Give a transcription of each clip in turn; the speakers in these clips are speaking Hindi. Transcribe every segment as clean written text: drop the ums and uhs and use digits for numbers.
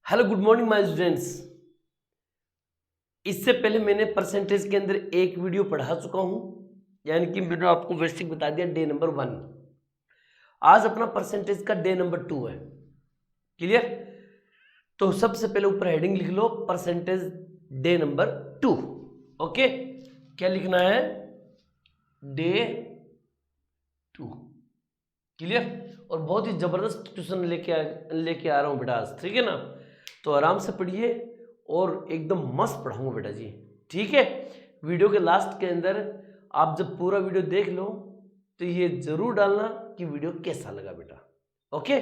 Hello good morning my students. इससे पहले मैंने परसेंटेज के अंदर एक वीडियो पढ़ा चुका हूं, यानी कि मैंने आपको बेसिक बता दिया डे नंबर 1। आज अपना परसेंटेज का डे नंबर 2 है। क्लियर? तो सबसे पहले ऊपर हेडिंग लिख लो परसेंटेज डे नंबर 2। ओके, क्या लिखना है? डे 2। क्लियर? और बहुत ही जबरदस्त ट्यूशन लेके आ रहा हूं बेटा आज, ठीक है ना? तो आराम से पढ़िए और एकदम मस्त पढ़ाऊंगा बेटा जी, ठीक है? वीडियो के लास्ट के अंदर आप जब पूरा वीडियो देख लो तो ये जरूर डालना कि वीडियो कैसा लगा बेटा। Okay,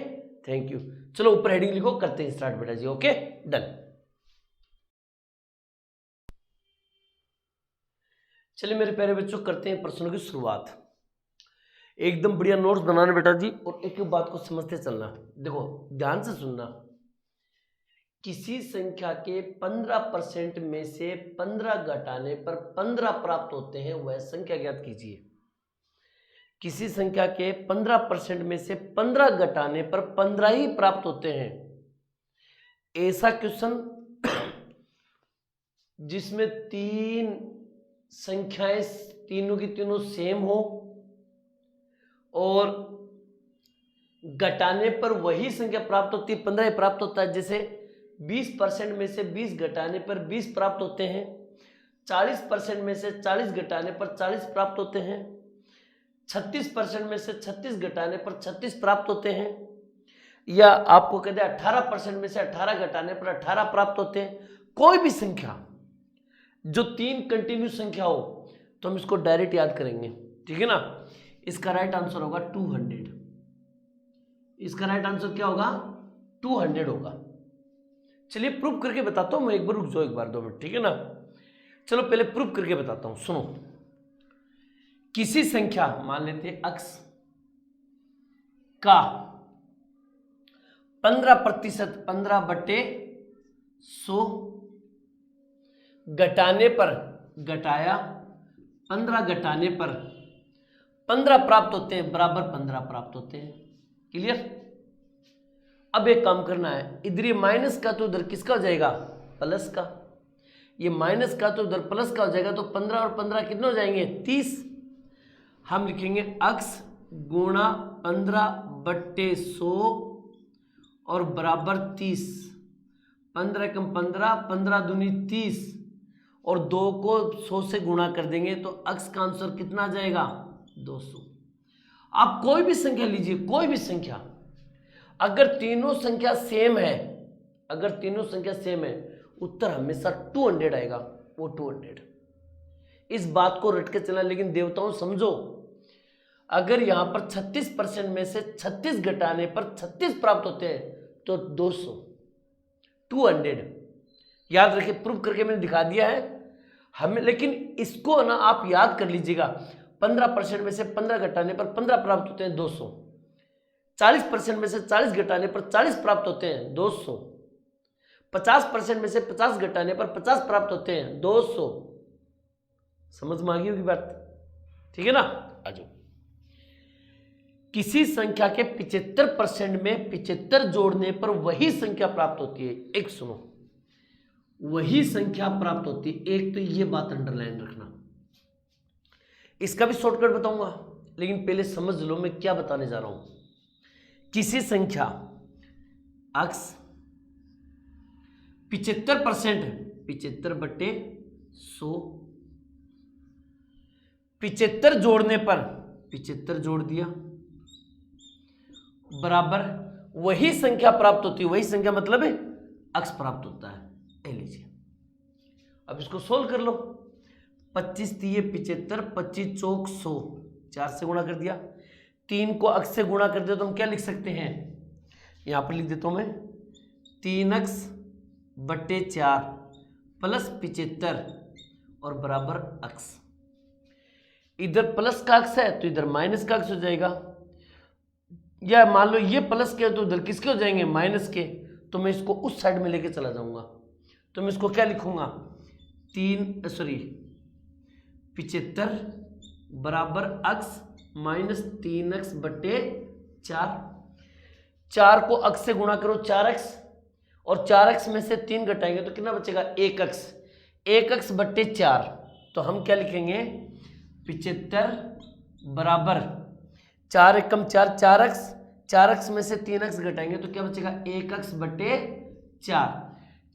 thank you. चलो ऊपर हेडिंग लिखो, करते हैं स्टार्ट बेटा जी। Okay, done. चलिए मेरे प्यारे बच्चों, करते हैं प्रश्नों की शुरुआत। एकदम बढ़िया नोट्स बनाना बेटा जी, और एक एक बात को समझते चलना। देखो ध्यान से सुनना। किसी संख्या के 15% में से 15 घटाने पर 15 प्राप्त होते हैं, वह संख्या ज्ञात कीजिए। किसी संख्या के 15% में से 15 घटाने पर 15 ही प्राप्त होते हैं, ऐसा क्वेश्चन जिसमें तीन संख्याएं तीनों की तीनों सेम हो और घटाने पर वही संख्या प्राप्त होती है, 15 ही प्राप्त होता है। जैसे 20% में से 20 घटाने पर 20 प्राप्त होते हैं, 40% में से 40 घटाने पर 40 प्राप्त होते हैं, 36% में से 36 घटाने पर 36 प्राप्त होते हैं, या आपको कहते हैं 18% में से 18 घटाने पर 18 प्राप्त होते हैं। कोई भी संख्या जो तीन कंटिन्यू संख्या हो तो हम इसको डायरेक्ट याद करेंगे, ठीक है ना? इसका राइट आंसर होगा 200। इसका राइट आंसर क्या होगा? 200 होगा। चलिए प्रूफ करके बताता हूं मैं। एक बार रुक जाओ, एक बार 2 मिनट, ठीक है ना? चलो पहले प्रूफ करके बताता हूं, सुनो। किसी संख्या, मान लेते हैं x का 15%, 15/100 घटाने पर, घटाया 15 घटाने पर 15 प्राप्त होते हैं, बराबर 15 प्राप्त होते हैं। क्लियर? अब एक काम करना है, इधर ये माइनस का तो उधर किसका हो जाएगा? प्लस का। ये माइनस का तो उधर प्लस का हो जाएगा, तो 15 और 15 कितने हो जाएंगे? 30। हम लिखेंगे x गुणा 15/100 और बराबर 30। 15 कम 15, 15 दूनी 30, और 2 को 100 से गुणा कर देंगे तो x का आंसर कितना आ जाएगा? 200। आप कोई भी संख्या लीजिए, कोई भी संख्या, अगर तीनों संख्या सेम है, अगर तीनों संख्या सेम है, उत्तर हमेशा 200 आएगा, वो 200। इस बात को रट के चलना। लेकिन देवताओं समझो, अगर यहां पर 36% में से 36 घटाने पर 36 प्राप्त होते हैं तो 200, 200 याद रखिए। प्रूफ करके मैंने दिखा दिया है हमें, लेकिन इसको ना आप याद कर लीजिएगा। 15% में से 15 घटाने पर 15 प्राप्त होते हैं, 200। 40% में से 40 घटाने पर 40 प्राप्त होते हैं, 200। 50% में से 50 घटाने पर 50 प्राप्त होते हैं, 200। समझ में आ गई होगी बात, ठीक है ना? आ जाओ। किसी संख्या के 75% में 75 जोड़ने पर वही संख्या प्राप्त होती है। एक सुनो, वही संख्या प्राप्त होती है। एक तो ये बात अंडरलाइन रखना। इसका भी शॉर्टकट बताऊंगा, लेकिन पहले समझ लो मैं क्या बताने जा रहा हूं। किसी संख्या x 75%, 75/100, 75 जोड़ने पर 75 जोड़ दिया, बराबर वही संख्या प्राप्त होती है। वही संख्या मतलब है x प्राप्त होता है। लीजिए, अब इसको सोल्व कर लो। 25 3 75, 25 चौक 100, 4 से गुणा कर दिया। 3 को x से गुणा कर दिया तो हम क्या लिख सकते हैं? यहां पर लिख देता हूं मैं 3x/4 प्लस 75 और बराबर x। इधर प्लस का x है तो इधर माइनस का x हो जाएगा, या मान लो ये प्लस के तो इधर किसके हो जाएंगे? माइनस के। तो मैं इसको उस साइड में लेके चला जाऊंगा, तो मैं इसको क्या लिखूंगा? 75 बराबर x माइनस 3x/4। 4 को x से गुणा करो 4x, और 4x में से 3 घटाएंगे तो कितना बचेगा 1x, 1x बट्टे 4, तो हम क्या लिखेंगे 75 बराबर 4 एकम 4, 4x, 4x में से 3x घटाएंगे तो क्या बचेगा 1x बट्टे 4,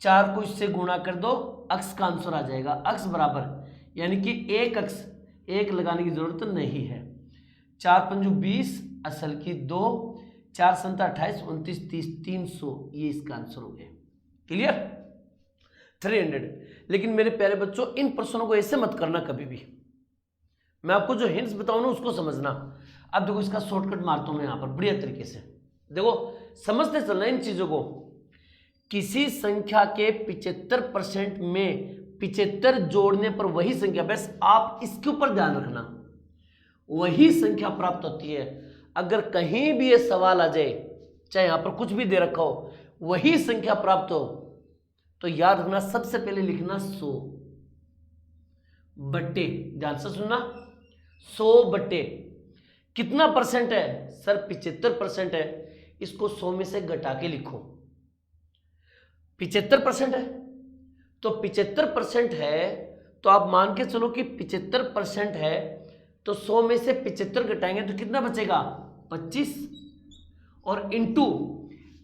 4 को इससे गुणा कर दो, x का आंसर आ जाएगा, x बराबर यानी कि 1x, 1 लगाने की जरूरत नहीं है, 4 पंजू 20 असल की 2, 4 संता 28 29 30 300, ये इसका आंसर हो गया। क्लियर 300। लेकिन मेरे प्यारे बच्चों इन प्रश्नों को ऐसे मत करना कभी भी, मैं आपको जो हिंट्स बताऊं ना उसको समझना। अब देखो इसका शॉर्टकट मारता हूं मैं यहां पर बढ़िया तरीके से, देखो समझते चलना इन चीजों को। किसी संख्या के 75% में 75 जोड़ने पर वही संख्या, बस आप इसके ऊपर ध्यान रखना, वही संख्या प्राप्त होती है। अगर कहीं भी ये सवाल आ जाए, चाहे यहां पर कुछ भी दे रखा हो, वही संख्या प्राप्त हो, तो याद रखना सबसे पहले लिखना 100 बट्टे, ध्यान से सुनना, 100 बट्टे कितना परसेंट है सर 75% है, इसको 100 में से घटा के लिखो, 75% है तो 75% है तो आप मान के चलो कि 75% है तो 100 में से 75 घटाएंगे तो कितना बचेगा 25, और इनटू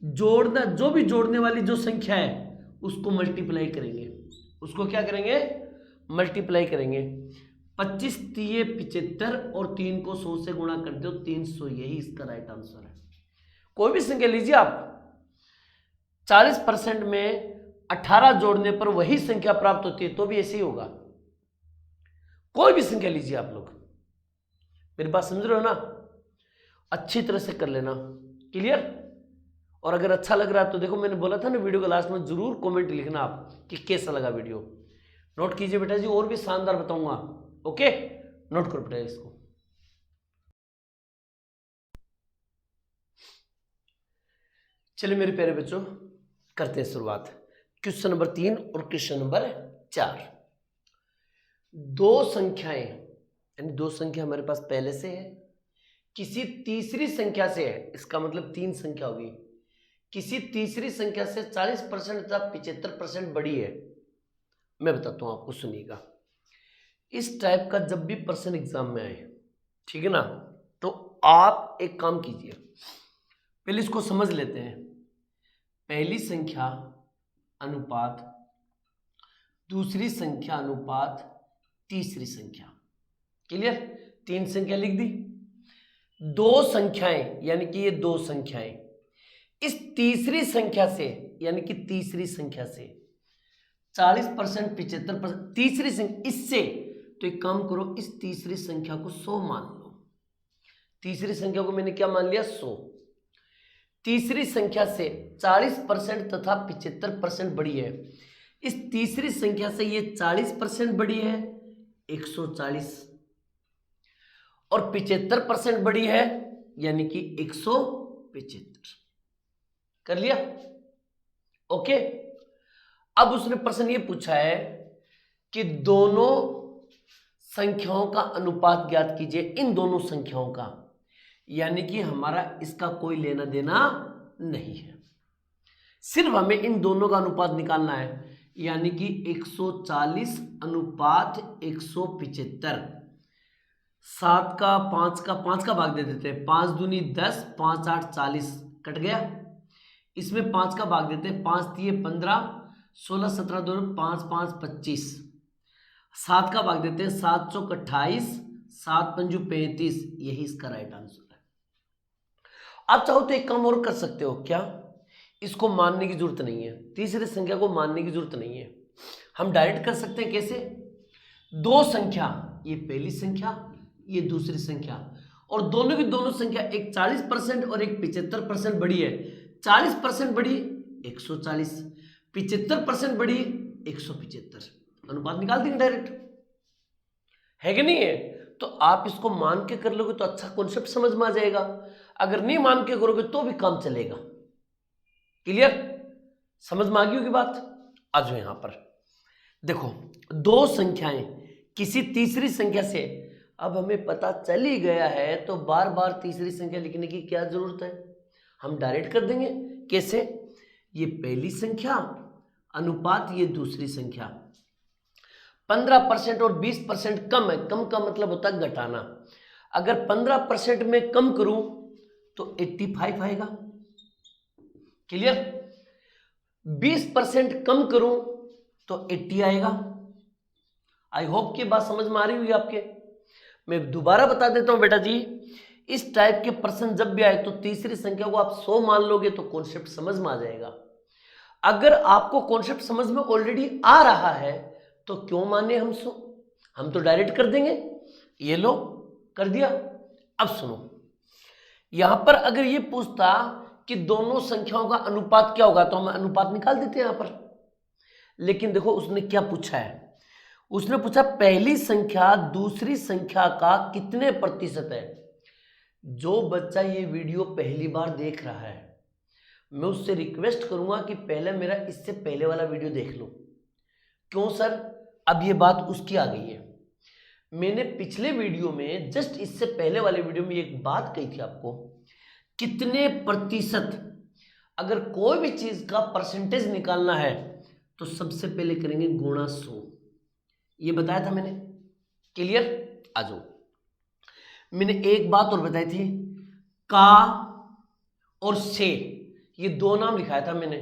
जोड़ना, जो भी जोड़ने वाली जो संख्या है उसको मल्टीप्लाई करेंगे, उसको क्या करेंगे मल्टीप्लाई करेंगे, 25 तिये 75 और 3 को 100 से गुणा कर दो 300, यही इसका राइट आंसर है। कोई भी संख्या लीजिए आप, 40% में 18 जोड़ने पर वही संख्या प्राप्त होती है तो भी ऐसे ही होगा। कोई भी संख्या लीजिए आप लोग, मेरी बात समझ रहे हो ना, अच्छी तरह से कर लेना। क्लियर? और अगर अच्छा लग रहा है तो देखो मैंने बोला था ना वीडियो के लास्ट में जरूर कमेंट लिखना आप कि कैसा लगा वीडियो। नोट कीजिए बेटा जी, और भी शानदार बताऊंगा। ओके, नोट करो बेटा इसको। चलिए मेरे प्यारे बच्चों करते हैं शुरुआत। क्वेश्चन नंबर 3 और क्वेश्चन नंबर 4। दो संख्याएं, यानी दो संख्या हमारे पास पहले से है, किसी तीसरी संख्या से है, इसका मतलब 3 संख्या होगी, किसी तीसरी संख्या से 40% तथा 75% बड़ी है। मैं बताता हूं आपको, सुनिएगा। इस टाइप का जब भी प्रश्न एग्जाम में आए, ठीक है ना, तो आप एक काम कीजिए, पहले इसको समझ लेते हैं। पहली संख्या अनुपात दूसरी संख्या अनुपात तीसरी संख्या। क्लियर? 3 संख्या लिख दी, दो संख्याएं यानी कि ये दो संख्याएं, इस तीसरी संख्या से यानी कि तीसरी संख्या से 40% 75%, तीसरी संख्या इससे, तो एक काम करो, इस तीसरी संख्या को 100 मान लो। तीसरी संख्या को मैंने क्या मान लिया 100। तीसरी संख्या से 40% तथा 75% बड़ी है, इस तीसरी संख्या से ये 40% बड़ी है 140, और 75% बड़ी है यानी कि 175। कर लिया? ओके। अब उसने प्रश्न ये पूछा है कि दोनों संख्याओं का अनुपात ज्ञात कीजिए, इन दोनों संख्याओं का, यानी कि हमारा इसका कोई लेना देना नहीं है, सिर्फ हमें इन दोनों का अनुपात निकालना है, यानी कि 140 अनुपात 175। 7 का 5 का भाग दे देते हैं, 5 दूनी 10, 5 8 40, कट गया। इसमें 5 का भाग देते हैं, 5 तिये 15, 16 17 2 5 5 25। 7 का भाग देते हैं, 7 चौक 28, 7 पंजू 35, यही इसका राइट आंसर है। आप चाहो तो एक काम और कर सकते हो, क्या? इसको मानने की जरूरत नहीं है, तीसरी संख्या को मानने की जरूरत नहीं है, हम डायरेक्ट कर सकते हैं। कैसे? दो संख्या, ये पहली संख्या ये दूसरी संख्या, और दोनों की दोनों संख्या, एक 40% और एक 75% बड़ी है। 40% बड़ी 140, 75% बड़ी 175, अनुपात निकाल देंगे डायरेक्ट, है कि नहीं है? तो आप इसको मान के कर लोगे तो अच्छा कॉन्सेप्ट समझ में आ जाएगा, अगर नहीं मान के करोगे तो भी काम चलेगा। क्लियर? समझ में आ गई होगी बात? आ जाओ यहां पर देखो, दो संख्याएं किसी तीसरी संख्या से, अब हमें पता चल ही गया है तो बार बार तीसरी संख्या लिखने की क्या जरूरत है, हम डायरेक्ट कर देंगे। कैसे? ये पहली संख्या अनुपात ये दूसरी संख्या। 15% और 20% कम है। कम का मतलब होता है घटाना। अगर 15% में कम करूं तो 85 आएगा। क्लियर? 20% कम करूं तो 80 आएगा। आई होप कि बात समझ में आ रही हुई आपके। मैं दोबारा बता देता हूं बेटा जी, इस टाइप के प्रश्न जब भी आए तो तीसरी संख्या को आप 100 मान लोगे तो कॉन्सेप्ट समझ में आ जाएगा। अगर आपको कॉन्सेप्ट समझ में ऑलरेडी आ रहा है तो क्यों माने हम 100? हम तो डायरेक्ट कर देंगे। ये लो कर दिया। अब सुनो, यहां पर अगर ये पूछता कि दोनों संख्याओं का अनुपात क्या होगा तो हम अनुपात निकाल देते हैं यहां पर। लेकिन देखो उसने क्या पूछा है, उसने पूछा पहली संख्या दूसरी संख्या का कितने प्रतिशत है। जो बच्चा ये वीडियो पहली बार देख रहा है मैं उससे रिक्वेस्ट करूंगा कि पहले मेरा इससे पहले वाला वीडियो देख लो। क्यों सर? अब ये बात उसकी आ गई है। मैंने पिछले वीडियो में जस्ट इससे पहले वाले वीडियो में एक बात कही थी आपको, कितने प्रतिशत, अगर कोई भी चीज का परसेंटेज निकालना है तो सबसे पहले करेंगे गुणा 100। ये बताया था मैंने। क्लियर? आ जाओ। मैंने एक बात और बताई थी, का और से, ये दो नाम लिखाया था मैंने,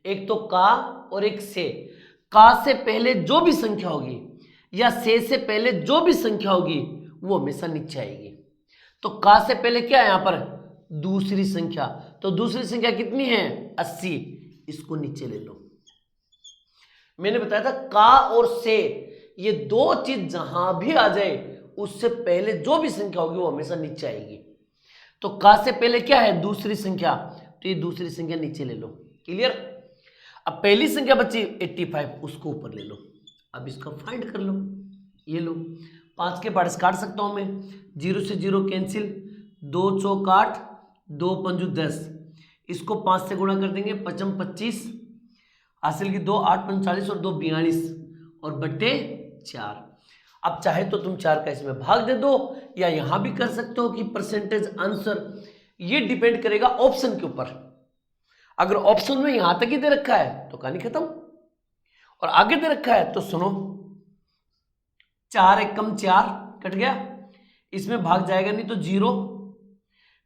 एक तो का और एक से। का से पहले जो भी संख्या होगी या से पहले जो भी संख्या होगी वो हमेशा नीचे आएगी। तो का से पहले क्या है यहां पर? दूसरी संख्या। तो दूसरी संख्या कितनी है? 80। इसको नीचे ले लो। मैंने बताया था का और से, ये दो चीज जहां भी आ जाए उससे पहले जो भी संख्या होगी वो हमेशा नीचे आएगी। तो का से पहले क्या है? दूसरी संख्या। तो ये दूसरी संख्या नीचे ले लो। क्लियर? अब पहली संख्या बची 85, उसको ऊपर ले लो। अब इसका फाइंड कर लो। ये लो, 5 के पार्ट्स काट सकता हूं मैं, 0 से 0 कैंसिल, 2 चौक 8, 2 पंजू 10। इसको 5 से गुणा कर देंगे, 5 25, हासिल की 2 8 5 40 और 2 42 और बट्टे 4। अब चाहे तो तुम 4 का इसमें भाग दे दो या यहां भी कर सकते हो कि परसेंटेज आंसर। ये डिपेंड करेगा ऑप्शन के ऊपर। अगर ऑप्शन में यहां तक ही दे रखा है तो कहानी खत्म, और आगे दे रखा है तो सुनो, 4 एकम 4 कट गया, इसमें भाग जाएगा नहीं तो 0,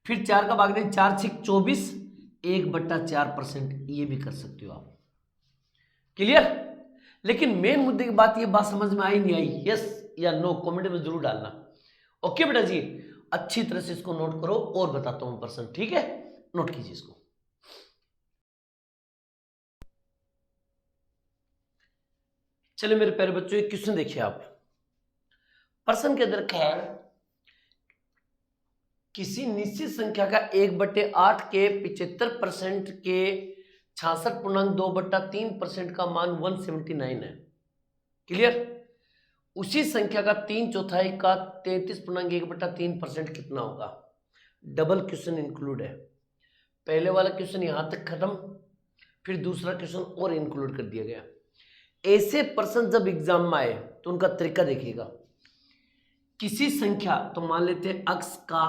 फिर 4 का भाग दें, 4 6 24, 1/4%। ये भी कर सकते हो आप। क्लियर? लेकिन मेन मुद्दे की बात, ये बात समझ में आई नहीं आई? यस या नो कमेंट में जरूर डालना। ओके बेटा जी, अच्छी तरह से इसको नोट करो और बताता हूं पर्सन। ठीक है, नोट कीजिए इसको। चलिए मेरे प्यारे बच्चों, एक क्वेश्चन देखिए आप। प्रश्न के अंदर क्या है, किसी निश्चित संख्या का 1/8 के 75% के 66.2/3% का मान 179 है। क्लियर? उसी संख्या का 3/4 का 33.1/3% कितना होगा? डबल क्वेश्चन इंक्लूड है। पहले वाला क्वेश्चन यहां तक खत्म, फिर दूसरा क्वेश्चन और इंक्लूड कर दिया गया। ऐसे प्रश्न जब एग्जाम में आए तो उनका तरीका देखिएगा। किसी संख्या, तो मान लेते हैं अक्स का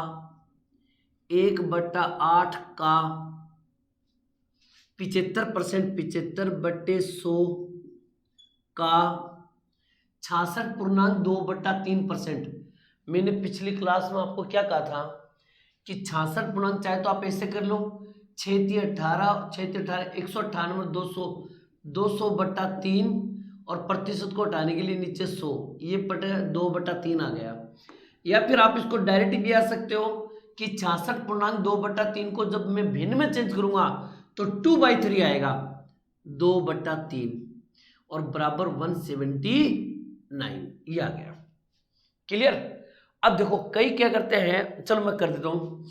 1/8 का 75%, 75/100 का 66.2/3%। मैंने पिछली क्लास में आपको क्या कहा था कि 66 चाहे तो आप ऐसे कर लो, 6 18 6 18 198 200 200/3 और प्रतिशत को हटाने के लिए नीचे 100, ये 2/3 आ गया। या फिर आप इसको डायरेक्ट भी आ सकते हो कि 66.2/3 को जब मैं भिन्न में चेंज करूंगा तो 2/3 आएगा, 2/3 और बराबर 179, ये आ गया। क्लियर? अब देखो कई क्या करते हैं, चलो मैं कर देता हूं,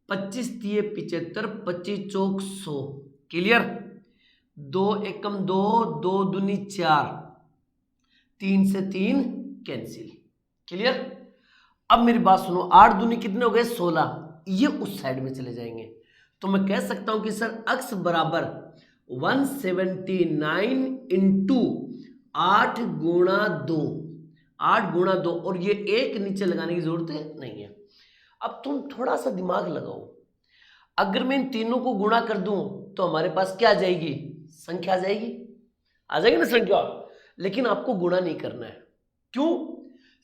25 3 75, 25 चौक 100। क्लियर? 2 एकम 2, 2 दूनी 4, 3 से 3 कैंसिल। क्लियर? अब मेरी बात सुनो, 8 दूनी कितने हो गए? 16। ये उस साइड में चले जाएंगे तो मैं कह सकता हूं कि सर अक्स बराबर 179 इंटू 8 गुणा 2, 8 गुणा 2, और ये एक नीचे लगाने की जरूरत नहीं है। अब तुम थोड़ा सा दिमाग लगाओ, अगर मैं इन तीनों को गुणा कर दूं तो हमारे पास क्या आ जाएगी, संख्या आ जाएगी, आ जाएगी ना संख्या। लेकिन आपको गुणा नहीं करना है। क्यों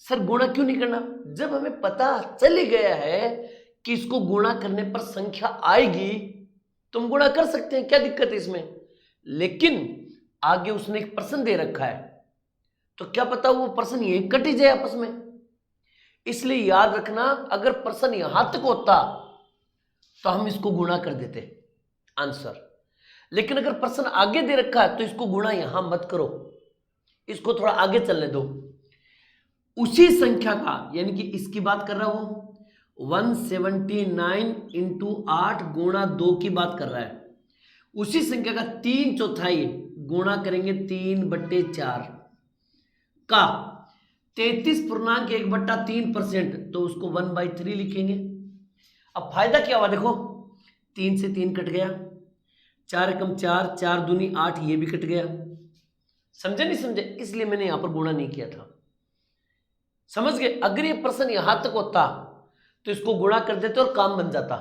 सर गुणा क्यों नहीं करना? जब हमें पता चल ही गया है कि इसको गुणा करने पर संख्या आएगी तो हम गुणा कर सकते हैं, क्या दिक्कत है इसमें। लेकिन आगे उसने एक प्रश्न दे रखा है, तो क्या पता वो प्रश्न ये कट ही जाए आपस में। इसलिए याद रखना, अगर प्रश्न यहां तक होता तो हम इसको गुणा कर देते आंसर। लेकिन अगर प्रश्न आगे दे रखा है तो इसको गुणा यहां मत करो, इसको थोड़ा आगे चलने दो। उसी संख्या का, यानी कि इसकी बात कर रहा हूं, 179 इंटू 8 गुणा 2 की बात कर रहा है। उसी संख्या का 3/4 गुणा करेंगे 3/4 का 33.1/3%, तो उसको 1/3 लिखेंगे। अब फायदा क्या हुआ देखो, 3 से 3 कट गया, 4 एकम 4, 4 दूनी 8, ये भी कट गया। समझे नहीं समझे? इसलिए मैंने यहां पर गुणा नहीं किया था। समझ गए? अगर ये प्रश्न यहां तक होता तो इसको गुणा कर देते और काम बन जाता।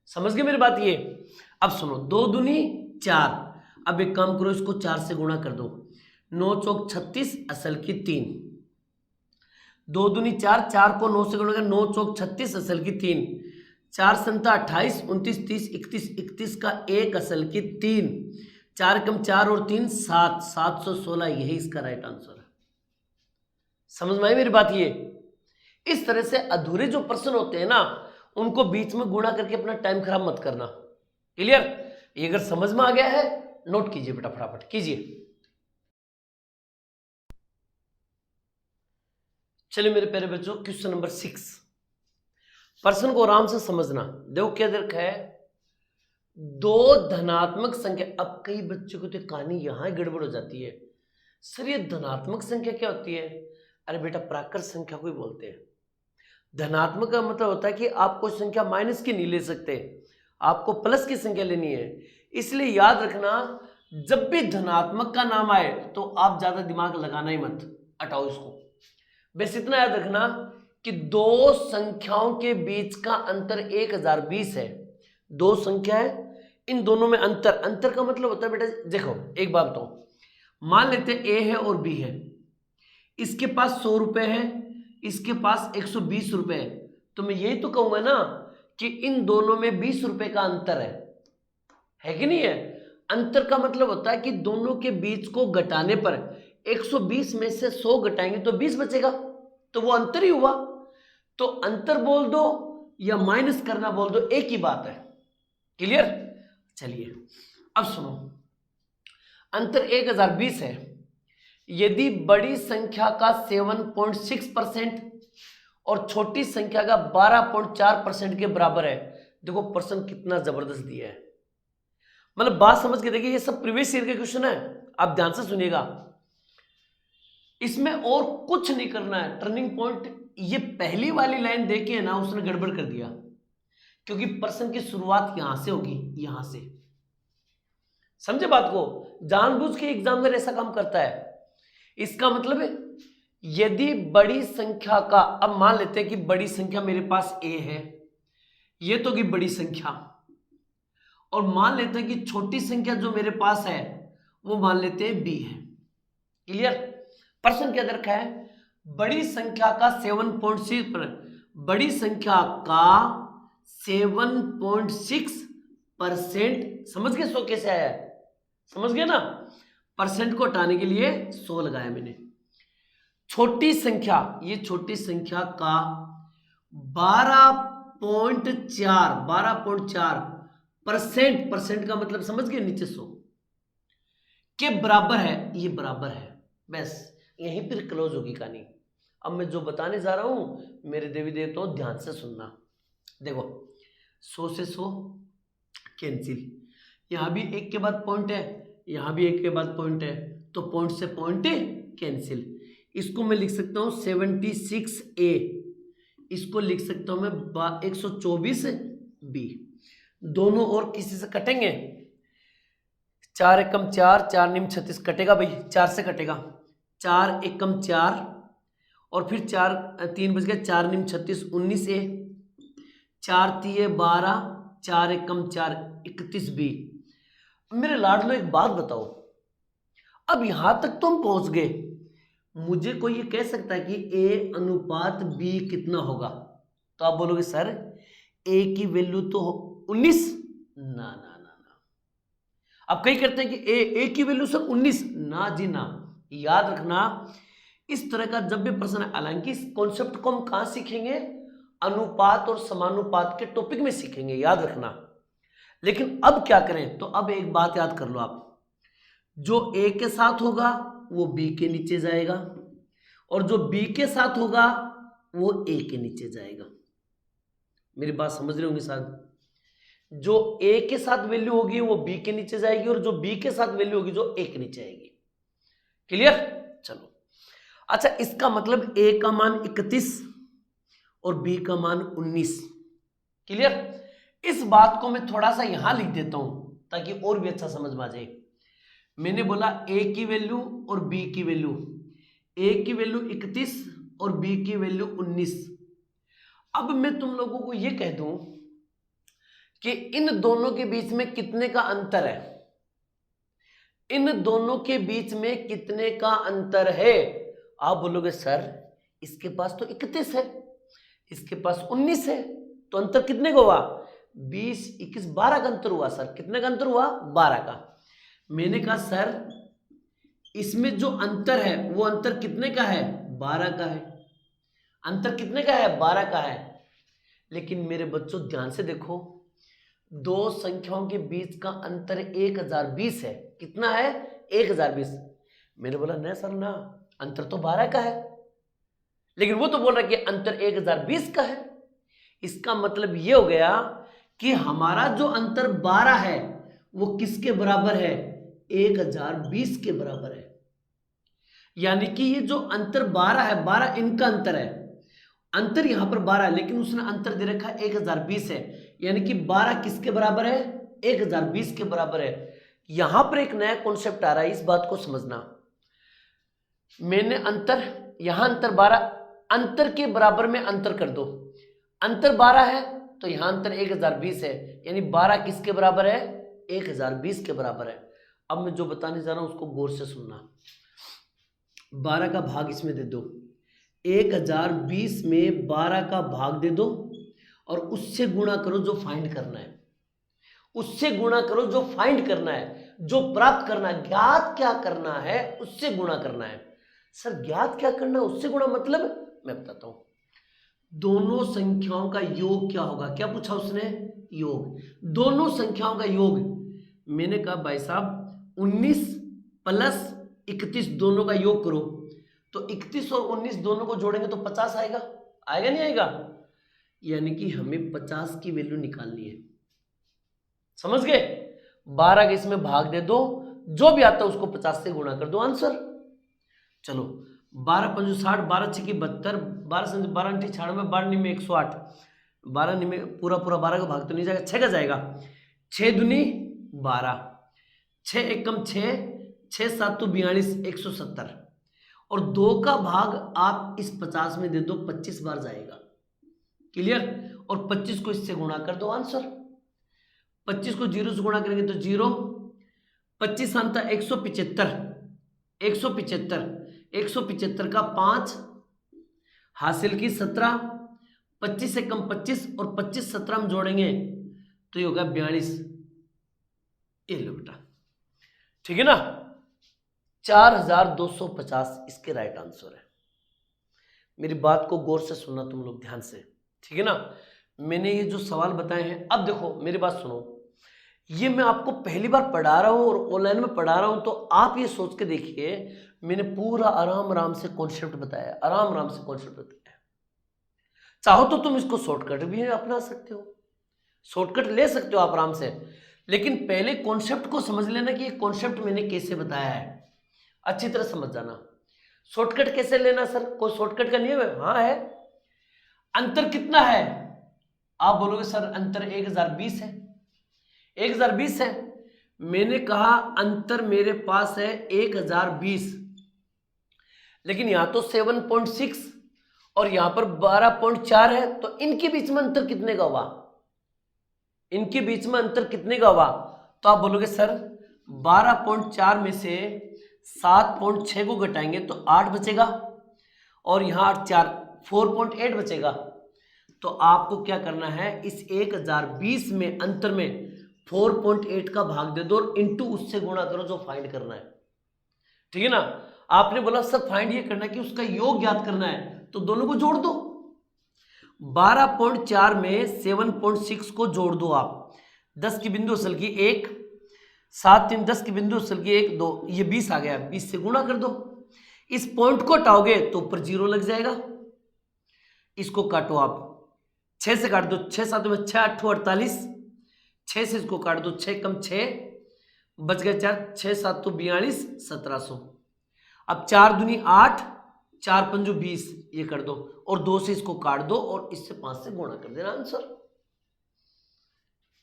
समझ गए मेरी बात? ये अब सुनो, 2 दूनी 4, अब एक काम करो, इसको 4 से गुणा कर दो, 9 चौक 36 असल की 3, 2 दूनी 4, 4 को 9 से गुणा कर, 9 चौक 36 असल की 3, 4 संता 28, 29, 30, 31, 31 का 1 असल की 3, 4 कम 4 और 3 7, 716, यही इसका राइट आंसर है। समझ में आई मेरी बात? ये इस तरह से अधूरे जो प्रश्न होते हैं ना, उनको बीच में गुणा करके अपना टाइम खराब मत करना। क्लियर? ये अगर समझ में आ गया है, नोट कीजिए बेटा, फटाफट कीजिए। चलिए मेरे प्यारे बच्चों, क्वेश्चन नंबर 6। प्रश्न को आराम से समझना। देखो क्या दे रखा है, 2 धनात्मक संख्या। अब कई बच्चों को तो कहानी यहां गड़बड़ हो जाती है, सर ये धनात्मक संख्या क्या होती है? अरे बेटा, प्राकृत संख्या को ही बोलते हैं। धनात्मक का मतलब होता है कि आप कोई संख्या माइनस की नहीं ले सकते, आपको प्लस की संख्या लेनी है। इसलिए याद रखना, जब भी धनात्मक का नाम आए तो आप ज्यादा दिमाग लगाना ही मत, हटाओ इसको। बस इतना याद रखना कि 2 संख्याओं के बीच का अंतर 1020 है। 2 संख्या है, इन दोनों में अंतर का मतलब होता है बेटा, देखो एक बात बताओ, मान लेते हैं ए है और बी है, इसके पास 100 रुपए है, इसके पास 120 रुपए है, तो मैं यही तो कहूंगा ना कि इन दोनों में 20 रुपए का अंतर है कि नहीं है? अंतर का मतलब होता है कि दोनों के बीच को घटाने पर 120 में से 100 घटाएंगे तो 20 बचेगा, तो वो अंतर ही हुआ। तो अंतर बोल दो या माइनस करना बोल दो, एक ही बात है। क्लियर? चलिए अब सुनो, अंतर 1020 है। यदि बड़ी संख्या का 7.6% और छोटी संख्या का 12.4% के बराबर है। देखो प्रश्न कितना जबरदस्त दिया है, मतलब बात समझ के देखिए, ये सब प्रीवियस ईयर के क्वेश्चन है, आप ध्यान से सुनिएगा। इसमें और कुछ नहीं करना है। टर्निंग पॉइंट ये पहली वाली लाइन देखे ना, उसने गड़बड़ कर दिया, क्योंकि प्रश्न की शुरुआत यहां से होगी, यहां से। समझे बात को? जानबूझ के एग्जामिनर ऐसा काम करता है। इसका मतलब है, यदि बड़ी संख्या का, अब मान लेते हैं कि बड़ी संख्या मेरे पास ए है, ये तो की बड़ी संख्या, और मान लेते हैं कि छोटी संख्या जो मेरे पास है वो मान लेते हैं बी है। क्लियर? प्रश्न क्या दे रखा है, बड़ी संख्या का 7.6, बड़ी संख्या का 7.6%। समझ गए 100 कैसे आया है? समझ गए ना? परसेंट को हटाने के लिए 100 लगाया मैंने। छोटी संख्या, ये छोटी संख्या का 12.4%, परसेंट का मतलब समझ गए, नीचे 100 के बराबर है, ये बराबर है। बस यहीं पर क्लोज होगी कहानी। अब मैं जो बताने जा रहा हूं मेरे देवी देवताओं, ध्यान से सुनना। देखो 100 से 100 कैंसिल, यहां भी एक के बाद पॉइंट है, यहां भी एक के बाद पॉइंट है, तो पॉइंट से पॉइंट कैंसिल। इसको मैं लिख सकता हूं 76A, इसको लिख सकता हूं मैं 124B। दोनों और किसी से कटेंगे, 4 एकम 4, 4 निम 36 कटेगा भाई, 4 से कटेगा, 4 एकम 4 और फिर 4 3 बच गया, 4 निम 36 19A, 4 3 12, 4 एकम 4 31 बी। मेरे लाडलो एक बात बताओ, अब यहां तक तुम पहुंच गए, मुझे कोई ये कह सकता है कि ए अनुपात बी कितना होगा, तो आप बोलोगे सर ए की वैल्यू तो 19। ना ना ना ना, अब कई करते हैं कि ए की वैल्यू सर 19। ना जी ना, याद रखना इस तरह का जब भी प्रश्न है, हालांकि इस कॉन्सेप्ट को हम कहां सीखेंगे, अनुपात और समानुपात के टॉपिक में सीखेंगे, याद रखना। लेकिन अब क्या करें, तो अब एक बात याद कर लो आप, जो ए के साथ होगा वो बी के नीचे जाएगा, और जो बी के साथ होगा वो ए के नीचे जाएगा। मेरी बात समझ रहे होंगे शायद। जो ए के साथ वैल्यू होगी वो बी के नीचे जाएगी, और जो बी के साथ वैल्यू होगी जो ए के नीचे आएगी। क्लियर? चलो, अच्छा इसका मतलब ए का मान 31 और बी का मान 19। क्लियर? इस बात को मैं थोड़ा सा यहां लिख देता हूं ताकि और भी अच्छा समझ में आ जाए। मैंने बोला ए की वैल्यू और बी की वैल्यू, ए की वैल्यू 31 और बी की वैल्यू 19। अब मैं तुम लोगों को यह कह दूं कि इन दोनों के बीच में कितने का अंतर है, इन दोनों के बीच में कितने का अंतर है। आप बोलोगे सर इसके पास तो 31 है, इसके पास 19 है, तो अंतर कितने का हुआ, 20 21 12 का अंतर हुआ। सर कितने का अंतर हुआ, 12 का। मैंने कहा सर इसमें जो अंतर है वो अंतर कितने का है, 12 का है। अंतर कितने का है, 12 का है। लेकिन मेरे बच्चों ध्यान से देखो, दो संख्याओं के बीच का अंतर 1020 है। कितना है, 1020। मैंने बोला नहीं सर ना, अंतर तो 12 का है। लेकिन वो तो बोल रहा है कि अंतर 1020 का है। इसका मतलब ये हो गया कि हमारा जो अंतर 12 है वो किसके बराबर है, 1020 के बराबर है। यानी कि ये जो अंतर 12 है, 12 इनका अंतर है, अंतर यहां पर 12 है, लेकिन उसने अंतर दे रखा 1020 है। यानी कि 12 किसके बराबर है, 1020 के बराबर है। यहां पर एक नया कॉन्सेप्ट आ रहा है, इस बात को समझना। मैंने अंतर, यहां अंतर 12, अंतर के बराबर में अंतर कर दो। अंतर 12 है तो यहां अंतर 1020 है, यानी 12 किसके बराबर है, 1020 के बराबर है। अब मैं जो बताने जा रहा हूं उसको गौर से सुनना। 12 का भाग इसमें दे दो, 1020 में 12 का भाग दे दो और उससे गुणा करो जो फाइंड करना है, उससे गुणा करो जो फाइंड करना है, जो प्राप्त करना है, ज्ञात क्या करना है उससे गुणा करना है। सर ज्ञात क्या करना है उससे गुणा, मतलब मैं बताता हूं। दोनों संख्याओं का योग क्या होगा, क्या पूछा उसने, योग। दोनों संख्याओं का योग। मैंने कहा भाई साहब 19 प्लस 31 दोनों का योग करो, तो 31 और 19 दोनों को जोड़ेंगे तो 50 आएगा, आएगा नहीं आएगा। यानी कि हमें 50 की वैल्यू निकालनी है। समझ गए? 12 के इसमें भाग दे दो, जो भी आता है उसको 50 से गुणा कर दो, आंसर। चलो 12 पंजू 60, 12 छक्की 72, 12 संजू 12 अंठी 96, 12 निमे 108, 12 निमे पूरा पूरा 12 का भाग तो नहीं जाएगा, 6 का जाएगा। 6 दूनी 12, 6 एकम 6, 6 7 तो 42, 170, और 2 का भाग आप इस 50 में दे दो, 25 बार जाएगा। क्लियर? और 25 को इससे गुणा कर दो, आंसर। 25 को 0 से गुणा करेंगे तो 0, 25 अंता 175, 175, 175 का 5 हासिल की 17, 25 से कम 25 और 25 17 हम जोड़ेंगे तो ये होगा 42। ये लो बेटा, ठीक है ना, 4250 इसके राइट आंसर है। मेरी बात को गौर से सुनना तुम लोग ध्यान से, ठीक है ना। मैंने ये जो सवाल बताए हैं, अब देखो मेरी बात सुनो, ये मैं आपको पहली बार पढ़ा रहा हूं और ऑनलाइन में पढ़ा रहा हूं, तो आप ये सोच के देखिए मैंने पूरा आराम आराम से कॉन्सेप्ट बताया, आराम आराम से कॉन्सेप्ट बताया। चाहो तो तुम इसको शॉर्टकट भी अपना सकते हो, शॉर्टकट ले सकते हो आप आराम से, लेकिन पहले कॉन्सेप्ट को समझ लेना कि ये कॉन्सेप्ट मैंने कैसे बताया है, अच्छी तरह समझ जाना। शॉर्टकट कैसे लेना सर, कोई शॉर्टकट का नियम है? हाँ है। अंतर कितना है, आप बोलोगे सर अंतर 1020 है, 1020 है। मैंने कहा अंतर मेरे पास है 1020, लेकिन यहां तो 7.6 और यहां पर 12.4 है, तो इनके बीच में अंतर कितने का हुआ, इनके बीच में अंतर कितने का हुआ? तो आप बोलोगे सर 12.4 में से 7.6 को घटाएंगे तो 8 बचेगा और यहाँ 4 4.8 बचेगा। तो आपको क्या करना है, इस 1020 में अंतर में 4.8 का भाग दे दो और इंटू उससे गुणा करो जो फाइंड करना है। ठीक है ना? आपने बोला सर फाइंड ये करना है कि उसका योग ज्ञात करना है, तो दोनों को जोड़ दो। 12.4 में 7.6 को जोड़ दो आप। 10 की बिंदु असल की 1, 7 3 10 की बिंदु असल की 1 2, ये 20 आ गया। 20 से गुणा कर दो। इस पॉइंट को हटाओगे तो ऊपर 0 लग जाएगा। इसको काटो आप, 6 से काट दो, 6 7 में 6 8 48, 6 से इसको काट दो, 6 कम 6 बच गए 4, 6 7 तो 42, 1700। अब 4 दूनी 8, 4 पंजो 20, ये कर दो और 2 से इसको काट दो और इससे 5 से गुणा कर देना, आंसर।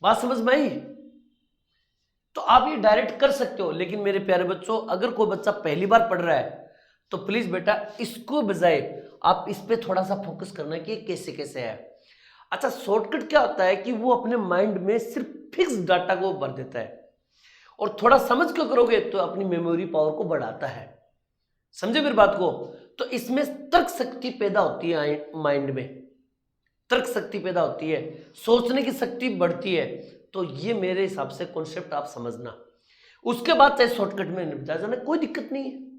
बात समझ में आई? तो आप ये डायरेक्ट कर सकते हो, लेकिन मेरे प्यारे बच्चों अगर कोई बच्चा पहली बार पढ़ रहा है तो प्लीज बेटा इसको बजाय आप इस पे थोड़ा सा फोकस करना कि कैसे कैसे है। अच्छा, शॉर्टकट क्या होता है कि वो अपने माइंड में सिर्फ फिक्स डाटा को भर देता है, और थोड़ा समझ के करोगे तो अपनी मेमोरी पावर को बढ़ाता है। समझे मेरी बात को? तो इसमें तर्क शक्ति पैदा होती है, माइंड में तर्क शक्ति पैदा होती है, सोचने की शक्ति बढ़ती है। तो ये मेरे हिसाब से कॉन्सेप्ट आप समझना, उसके बाद चाहे शॉर्टकट में निपटा जाना, कोई दिक्कत नहीं है।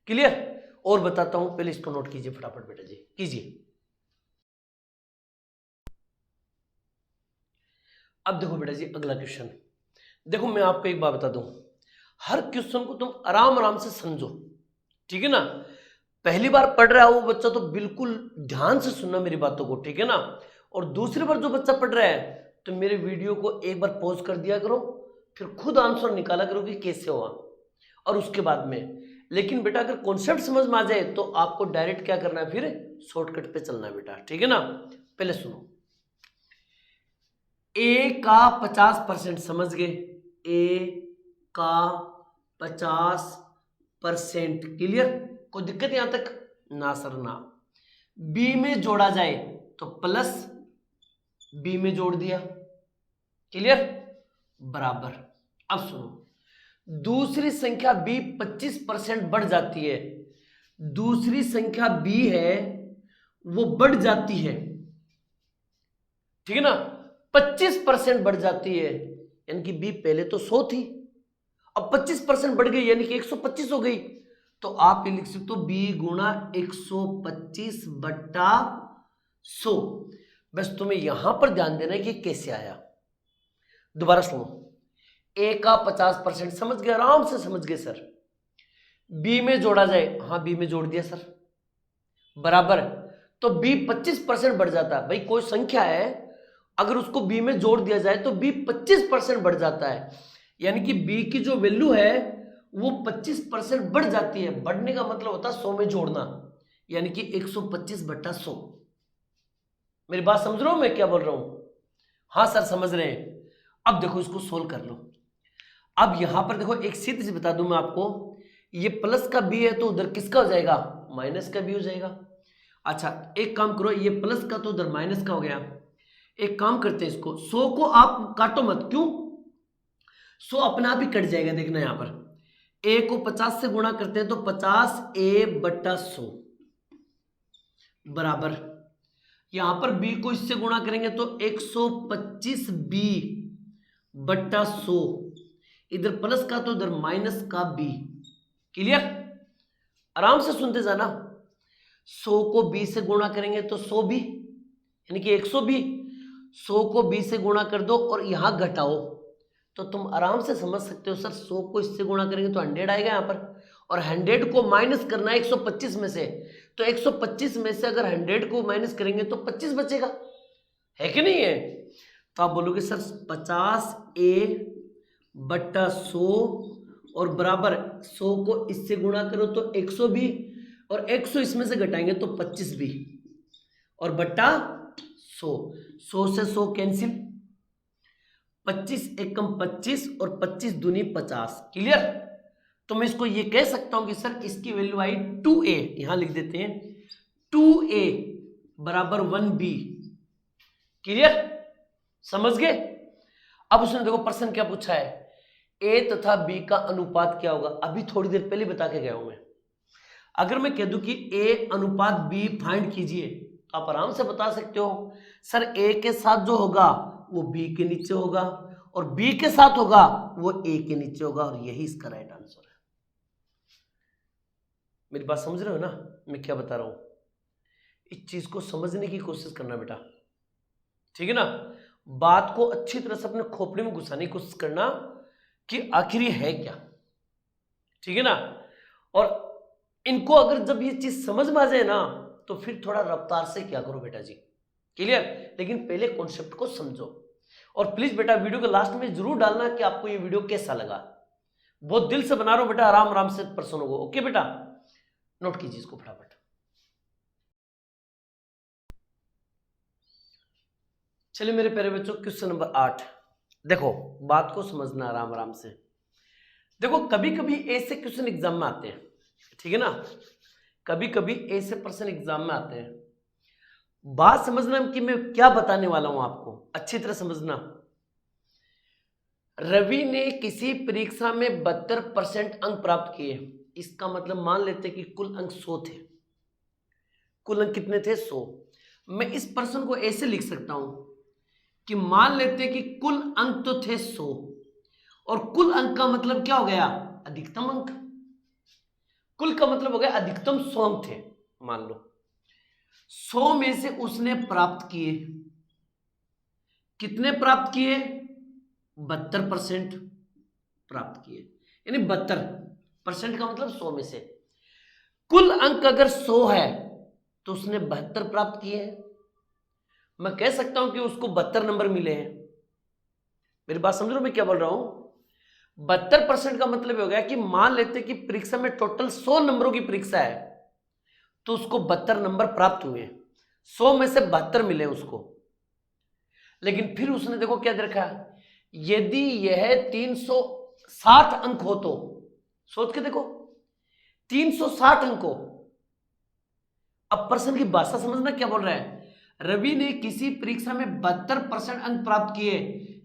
क्लियर? और बताता हूं, पहले इसको नोट कीजिए फटाफट बेटा जी, कीजिए। अब देखो बेटा जी अगला क्वेश्चन। देखो मैं आपको एक बात बता दूं, हर क्वेश्चन को तुम आराम आराम से समझो, ठीक है ना? पहली बार पढ़ रहा है वो बच्चा तो बिल्कुल ध्यान से सुनना मेरी बातों को, ठीक है ना? और दूसरी बार जो बच्चा पढ़ रहा है तो मेरे वीडियो को एक बार पॉज कर दिया करो, फिर खुद आंसर निकाला करो कि कैसे हुआ, और उसके बाद में। लेकिन बेटा अगर कॉन्सेप्ट समझ में आ जाए तो आपको डायरेक्ट क्या करना है, फिर शॉर्टकट पे चलना है बेटा, ठीक है ना? पहले सुनो, ए का 50% समझ गए, ए का 50%, क्लियर? कोई दिक्कत यहां तक? ना सर ना। बी में जोड़ा जाए तो प्लस बी में जोड़ दिया, क्लियर? बराबर। अब सुनो, दूसरी संख्या बी 25% बढ़ जाती है, दूसरी संख्या बी है वो बढ़ जाती है, ठीक है ना? 25% बढ़ जाती है, यानी कि बी पहले तो 100 थी, अब 25% बढ़ गई यानी कि 125 हो गई। तो आप ये लिख सकते हो बी गुणा 125 बट्टा 100। बस तुम्हें यहां पर ध्यान देना है कि कैसे आया। दोबारा सुनो, ए का 50% समझ गए, आराम से समझ गए सर। बी में जोड़ा जाए, हाँ बी में जोड़ दिया सर, बराबर। तो बी 25% बढ़ जाता है। भाई कोई संख्या है अगर उसको बी में जोड़ दिया जाए तो बी 25% बढ़ जाता है, यानी कि बी की जो वैल्यू है वो 25% बढ़ जाती है। बढ़ने का मतलब होता है 100 में जोड़ना, यानी कि 125 बट्टा 100। मेरी बात समझ रहे हो मैं क्या बोल रहा हूं? हाँ सर समझ रहे हैं। अब देखो इसको सोल्व कर लो। अब यहां पर देखो एक सीधी सी बता दूं मैं आपको, ये प्लस का बी है तो उधर किसका हो जाएगा? माइनस का बी हो जाएगा। अच्छा एक काम करो, ये प्लस का तो उधर माइनस का हो गया। एक काम करते हैं, इसको 100 को आप काटो मत, क्यों? 100 अपने आप ही कट जाएगा। देखना यहां पर ए को 50 से गुणा करते हैं तो 50 ए बट्टा 100 बराबर, यहां पर बी को इससे गुणा करेंगे तो 125 बी बट्टा 100, इधर प्लस का तो इधर माइनस का बी। क्लियर? आराम से सुनते जाना। 100 को बी से गुणा करेंगे तो 100 बी, यानी कि 100 बी। 100 को बी से गुणा कर दो और यहां घटाओ तो तुम आराम से समझ सकते हो सर 100 को इससे गुणा करेंगे तो 100 आएगा यहाँ पर, और 100 को माइनस करना है 125 में से, तो 125 में से अगर 100 को माइनस करेंगे तो 25 बचेगा, है कि नहीं है? तो आप बोलोगे सर 50 ए बट्टा 100 और बराबर 100 को इससे गुणा करो तो 100 भी, और 100 इसमें से घटाएंगे तो 25 भी, और बट्टा 100। 100 से 100 कैंसिल, 25 एकम 25 और 25 दूनी 50। क्लियर? तो मैं इसको ये कह सकता हूं कि सर इसकी वैल्यू आई 2a, यहां लिख देते हैं 2a बराबर 1b। क्लियर? समझ गए? अब उसने देखो प्रश्न क्या पूछा है, ए तथा बी का अनुपात क्या होगा। अभी थोड़ी देर पहले बता के गया हूं मैं। अगर मैं कह दूं कि ए अनुपात बी फाइंड कीजिए तो आप आराम से बता सकते हो सर ए के साथ जो होगा वो बी के नीचे होगा और बी के साथ होगा वो ए के नीचे होगा, और यही इसका राइट आंसर है। मेरी बात समझ रहे हो ना मैं क्या बता रहा हूं। इस चीज को समझने की कोशिश करना बेटा, ठीक है ना। बात को अच्छी तरह से अपने खोपड़ी में घुसाने की कोशिश करना कि आखिर ये है क्या, ठीक है ना। और इनको अगर जब ये चीज समझ में आ जाए ना तो फिर थोड़ा रफ्तार से क्या करो बेटा जी, क्लियर। लेकिन पहले कॉन्सेप्ट को समझो। और प्लीज बेटा वीडियो के लास्ट में जरूर डालना कि आपको ये वीडियो कैसा लगा। बहुत दिल से बना रहा हूं बेटा, आराम आराम से प्रश्नों को। ओके बेटा, नोट कीजिए इसको फटाफट। चलिए मेरे प्यारे बच्चों, क्वेश्चन नंबर 8। देखो बात को समझना आराम आराम से। देखो कभी कभी ऐसे क्वेश्चन एग्जाम में आते हैं, ठीक है ना। कभी कभी ऐसे प्रश्न एग्जाम में आते हैं। बात समझना कि मैं क्या बताने वाला हूं आपको, अच्छी तरह समझना। रवि ने किसी परीक्षा में 72% अंक प्राप्त किए। इसका मतलब मान लेते कि कुल अंक 100 थे। कुल अंक कितने थे? 100। मैं इस प्रश्न को ऐसे लिख सकता हूं कि मान लेते कि कुल अंक तो थे 100 और कुल अंक का मतलब क्या हो गया? अधिकतम अंक। कुल का मतलब हो गया अधिकतम 100 अंक थे। मान लो 100 में से उसने प्राप्त किए, कितने प्राप्त किए? 72% प्राप्त किए। यानी 72% का मतलब 100 में से कुल अंक अगर 100 है तो उसने 72 प्राप्त किए हैं। मैं कह सकता हूं कि उसको 72 नंबर मिले हैं। मेरी बात समझ रहे हो मैं क्या बोल रहा हूं? 72% का मतलब हो गया कि मान लेते कि परीक्षा में टोटल 100 नंबरों की परीक्षा है तो उसको 72 नंबर प्राप्त हुए। 100 में से 72 मिले उसको। लेकिन फिर उसने देखो क्या दे रखा, यदि यह 360 अंक हो तो, सोच के देखो 360 अंक हो। अब प्रश्न की भाषा समझना क्या बोल रहा है। रवि ने किसी परीक्षा में 72% अंक प्राप्त किए,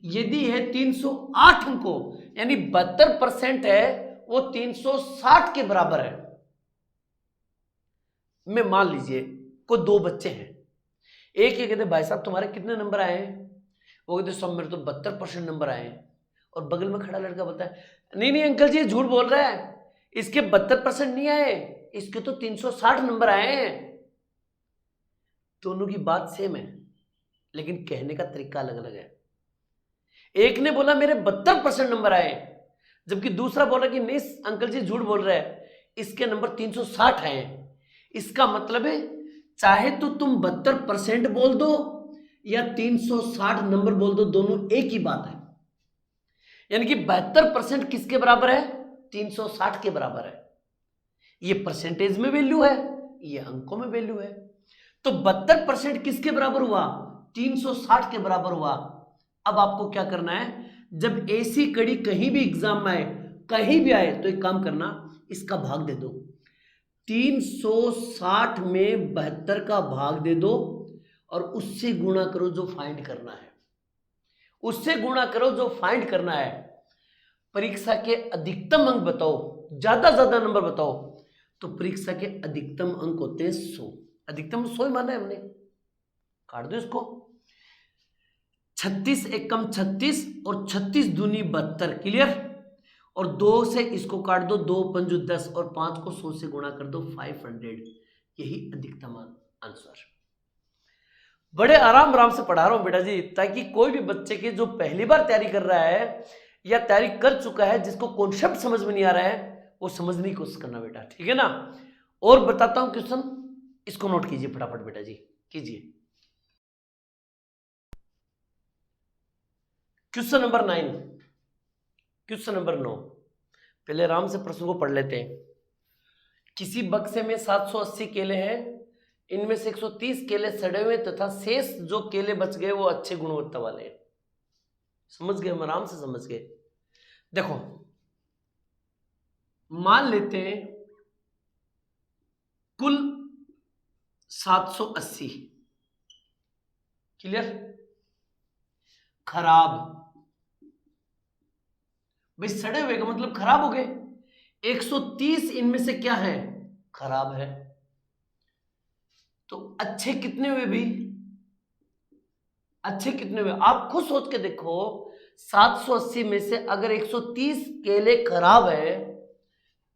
यदि यह 308 अंक हो, यानी 72% है वो 360 के बराबर है। मैं मान लीजिए कोई दो बच्चे हैं, एक ये कहते भाई साहब तुम्हारे कितने नंबर आए हैं, वो कहते सब मेरे तो 72% नंबर आए हैं। और बगल में खड़ा लड़का बोलता है नहीं नहीं अंकल जी झूठ बोल रहा है, इसके 72% नहीं आए, इसके तो 360 नंबर आए हैं। दोनों की बात सेम है लेकिन कहने का तरीका अलग अलग है। एक ने बोला मेरे 72% नंबर आए, जबकि दूसरा बोला कि नहीं अंकल जी झूठ बोल रहा है, इसके नंबर 360 आए। इसका मतलब है चाहे तो तुम 72% बोल दो या 360 नंबर बोल दो, दोनों एक ही बात है। यानी कि 72% किसके बराबर है? 360 के बराबर है। ये परसेंटेज में वैल्यू है, ये अंकों में वैल्यू है। तो 72% किसके बराबर हुआ? 360 के बराबर हुआ। अब आपको क्या करना है, जब ऐसी कड़ी कहीं भी एग्जाम में आए, कहीं भी आए, तो एक काम करना, इसका भाग दे दो। 360 में 72 का भाग दे दो और उससे गुणा करो जो फाइंड करना है। उससे गुणा करो जो फाइंड करना है। परीक्षा के अधिकतम अंक बताओ, ज्यादा नंबर बताओ। तो परीक्षा के अधिकतम अंक होते हैं 100। अधिकतम 100 ही माना है हमने, काट दो इसको। 36 एकम 36 और 36 दूनी 72, क्लियर। और 2 से इसको काट दो, 2 पंजू 10 और 5 को 100 से गुणा कर दो, 500। यही अधिकतम आंसर। बड़े आराम आराम से पढ़ा रहा हूं बेटा जी, ताकि कोई भी बच्चे के जो पहली बार तैयारी कर रहा है या तैयारी कर चुका है, जिसको कॉन्सेप्ट समझ में नहीं आ रहा है, वो समझने की कोशिश करना बेटा, ठीक है ना। और बताता हूं क्वेश्चन, इसको नोट कीजिए फटाफट बेटा जी, कीजिए। Question number 9, question number 9। पहले आराम से प्रश्न को पढ़ लेते हैं। किसी बक्से में 780 केले हैं, इनमें से 130 केले सड़े हुए तथा शेष जो केले बच गए वो अच्छे गुणवत्ता वाले हैं। समझ गए? हम आराम से समझ गए। देखो मान लेते हैं कुल 780, क्लियर। खराब भाई सड़े हुए का मतलब खराब हो गए। 130 इनमें से क्या है, खराब है। तो अच्छे कितने हुए भी, अच्छे कितने हुए आप खुद सोच के देखो। 780 में से अगर 130 केले खराब है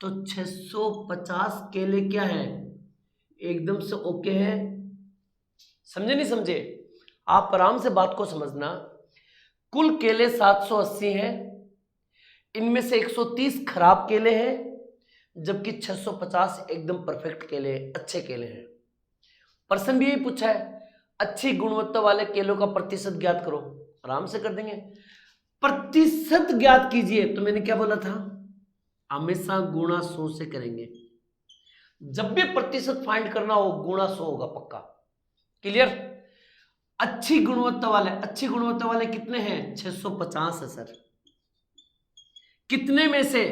तो 650 केले क्या है, एकदम से ओके है। समझे नहीं समझे? आप आराम से बात को समझना। कुल केले 780 हैं, इनमें से 130 खराब केले हैं, जबकि 650 एकदम परफेक्ट केले, अच्छे केले हैं। प्रश्न भी यही पूछा है, अच्छी गुणवत्ता वाले केलों का प्रतिशत ज्ञात करो। आराम से कर देंगे। प्रतिशत ज्ञात कीजिए, तो मैंने क्या बोला था, हमेशा गुणा 100 से करेंगे। जब भी प्रतिशत फाइंड करना हो गुणा 100 होगा पक्का। क्लियर? अच्छी गुणवत्ता वाले कितने हैं, 650 है सर। कितने में से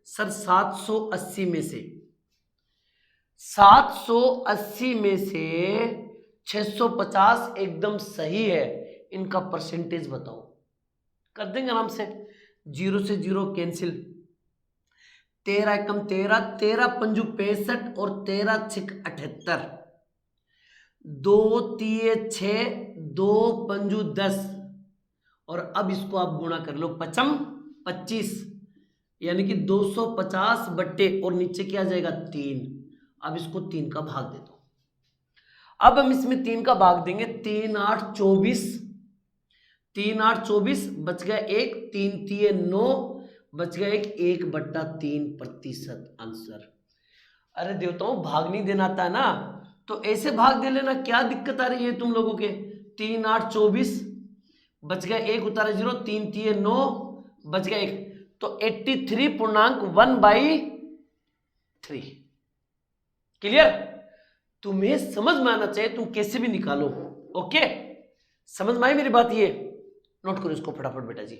सर, 780 में से। 780 में से 650 एकदम सही है। इनका परसेंटेज बताओ। कर देंगे आराम से, 0 से 0 कैंसिल। 13 एकम 13, 13 पंजू 65 और 13 छिक 78, 2 तिये 6, 2 पंजू 10। और अब इसको आप गुणा कर लो, 5 25, यानी कि 250 बट्टे और नीचे क्या आ जाएगा 3। अब इसको 3 का भाग दे दो। अब हम इसमें 3 का भाग देंगे, 3 8 24, 3 8 24, बच गया 1, 3 तिये 9, बच गया 1/3% आंसर। अरे देवताओं, भाग नहीं देना आता है ना, तो ऐसे भाग दे लेना। क्या दिक्कत आ रही है तुम लोगों के? 3 8 24, बच गया 1 उतारा 0, 3 तिये 9, बच गया 1, तो 83.1/3। क्लियर? तुम्हें समझ में आना चाहिए, तुम कैसे भी निकालो। ओके, समझ में आई मेरी बात? ये नोट करो इसको फटाफट बेटा जी,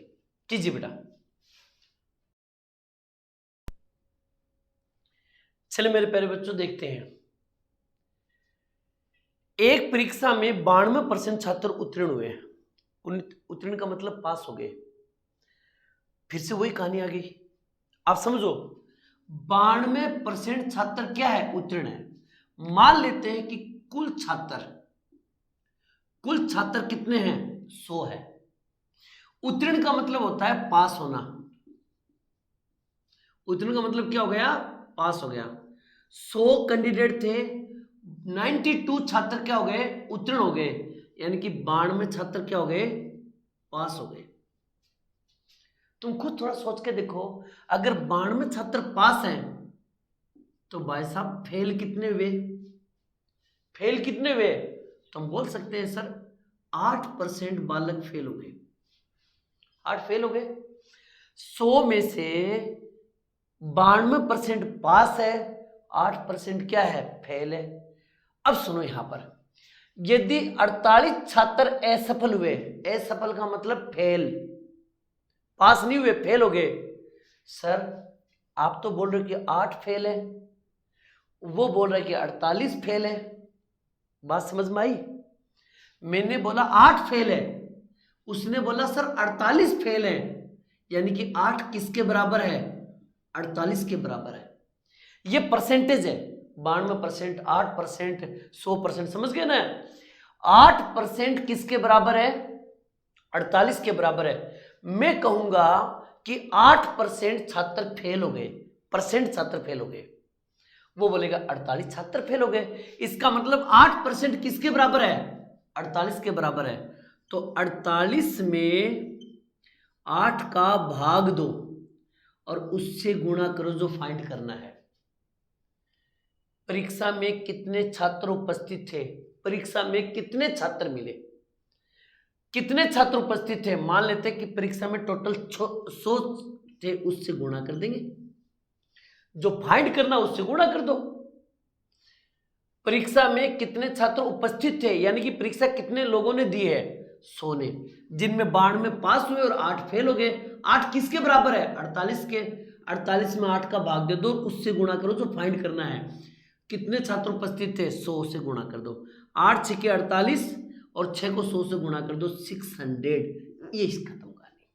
कीजिए बेटा। चलिए मेरे प्यारे बच्चों, देखते हैं। एक परीक्षा में 92% छात्र उत्तीर्ण हुए। उत्तीर्ण का मतलब पास हो गए। फिर से वही कहानी आ गई। आप समझो, 92% छात्र क्या है, उत्तीर्ण है। मान लेते हैं कि कुल छात्र कितने हैं, 100 है। उत्तीर्ण का मतलब होता है पास होना। उत्तीर्ण का मतलब क्या हो गया, पास हो गया। 100 कैंडिडेट थे, 92 छात्र क्या हो गए, उत्तीर्ण हो गए, यानी कि 92 छात्र क्या हो गए, पास हो गए। तुम खुद थोड़ा सोच के देखो, अगर 92 छात्र पास हैं तो भाई साहब फेल कितने हुए, फेल कितने हुए? तो हम बोल सकते हैं सर 8% बालक फेल हो गए। 8 फेल हो गए। 100 में से 92% पास है, 8% क्या है, फेल है। अब सुनो यहां पर, यदि 48 छात्र असफल हुए, असफल का मतलब फेल, पास नहीं हुए, फेल हो गए। सर आप तो बोल रहे हो कि 8 फेल है, वो बोल रहे कि 48 फेल है। बात समझ में आई? मैंने बोला 8 फेल है, उसने बोला सर 48 फेल है, यानी कि 8 किसके बराबर है, 48 के बराबर है। ये परसेंटेज है, 92%, 8%, 100%, समझ गए ना? 8% किसके बराबर है, 48 के बराबर है। मैं कहूंगा कि 8% छात्र फेल हो गए, परसेंट छात्र फेल हो गए। वो बोलेगा 48 छात्र फेल हो गए, इसका मतलब 8% किसके बराबर है, 48 के बराबर है। तो 48 में 8 का भाग दो और उससे गुणा करो जो फाइंड करना है। परीक्षा में कितने छात्र उपस्थित थे, परीक्षा में कितने छात्र मिले, कितने छात्र उपस्थित थे? मान लेते हैं कि परीक्षा में टोटल 100 थे, उससे गुणा कर देंगे। जो फाइंड करना उससे गुणा कर दो। परीक्षा में कितने छात्र उपस्थित थे, यानी कि परीक्षा कितने लोगों ने दी है, 100 ने, जिनमें 92 पास हुए और 8 फेल हो गए। 8 किसके बराबर है, 48 के। 48 में 8 का भाग दे दो, उससे गुणा करो जो फाइंड करना है। कितने छात्र उपस्थित थे, 100 से गुणा कर दो। 8 6 के 48 और 6 को 100 से गुणा कर दो, 600। ये खत्म कहानी।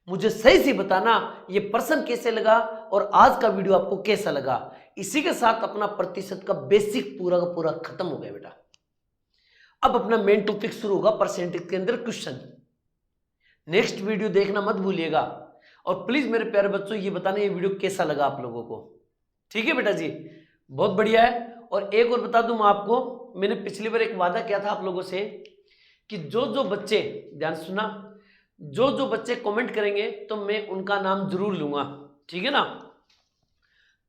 मुझे सही से बताना ये प्रश्न कैसे लगा और आज का वीडियो आपको कैसा लगा। इसी के साथ अपना प्रतिशत का बेसिक पूरा का पूरा खत्म हो गया बेटा। अब अपना मेन टॉपिक शुरू होगा परसेंटेज के अंदर क्वेश्चन। नेक्स्ट वीडियो देखना मत भूलिएगा और प्लीज मेरे प्यारे बच्चों ये बताना ये वीडियो कैसा लगा आप लोगों को। ठीक है बेटा जी, बहुत बढ़िया है। और एक और बता दूं मैं आपको, मैंने पिछली बार एक वादा किया था आप लोगों से कि जो जो बच्चे, ध्यान सुना, जो जो बच्चे कमेंट करेंगे तो मैं उनका नाम जरूर लूंगा। ठीक है ना।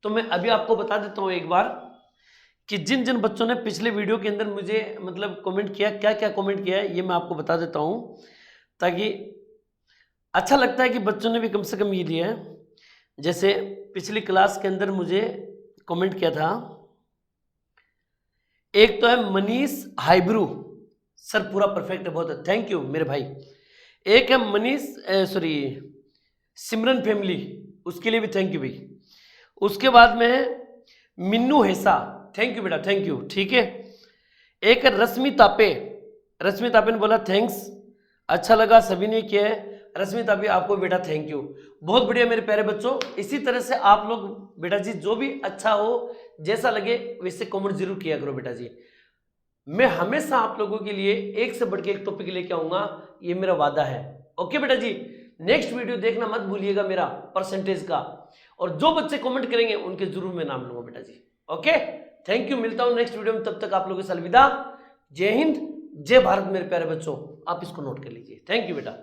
तो मैं अभी आपको बता देता हूं एक बार कि जिन जिन बच्चों ने पिछले वीडियो के अंदर मुझे मतलब कमेंट किया, क्या क्या कमेंट किया है ये मैं आपको बता देता हूं, ताकि अच्छा लगता है कि बच्चों ने भी कम से कम ये दिया है। जैसे पिछली क्लास के अंदर मुझे कमेंट किया था, एक तो है मनीष हाइब्रू, सर पूरा परफेक्ट है, बहुत है, थैंक यू मेरे भाई। एक है मनीष सिमरन फैमिली, उसके लिए भी थैंक यू भाई। उसके बाद में है मिन्नू हेसा, थैंक यू बेटा, थैंक यू। ठीक है। एक है रश्मि तापे, रश्मि तापे ने बोला थैंक्स, अच्छा लगा सभी ने किया है। रश्मि तापे आपको बेटा थैंक यू, बहुत बढ़िया मेरे प्यारे बच्चों। इसी तरह से आप लोग बेटा जी जो भी अच्छा हो, जैसा लगे वैसे कमेंट जरूर किया करो बेटा जी। मैं हमेशा आप लोगों के लिए एक से बढ़ के एक टॉपिक लेके आऊंगा, ये मेरा वादा है। ओके बेटा जी, नेक्स्ट वीडियो देखना मत भूलिएगा मेरा परसेंटेज का, और जो बच्चे कमेंट करेंगे उनके जरूर मैं नाम लूंगा बेटा जी। ओके, थैंक यू, मिलता हूं नेक्स्ट वीडियो में, तब तक आप लोगों से अलविदा। जय हिंद, जय भारत मेरे प्यारे बच्चों, आप इसको नोट कर लीजिए। थैंक यू बेटा।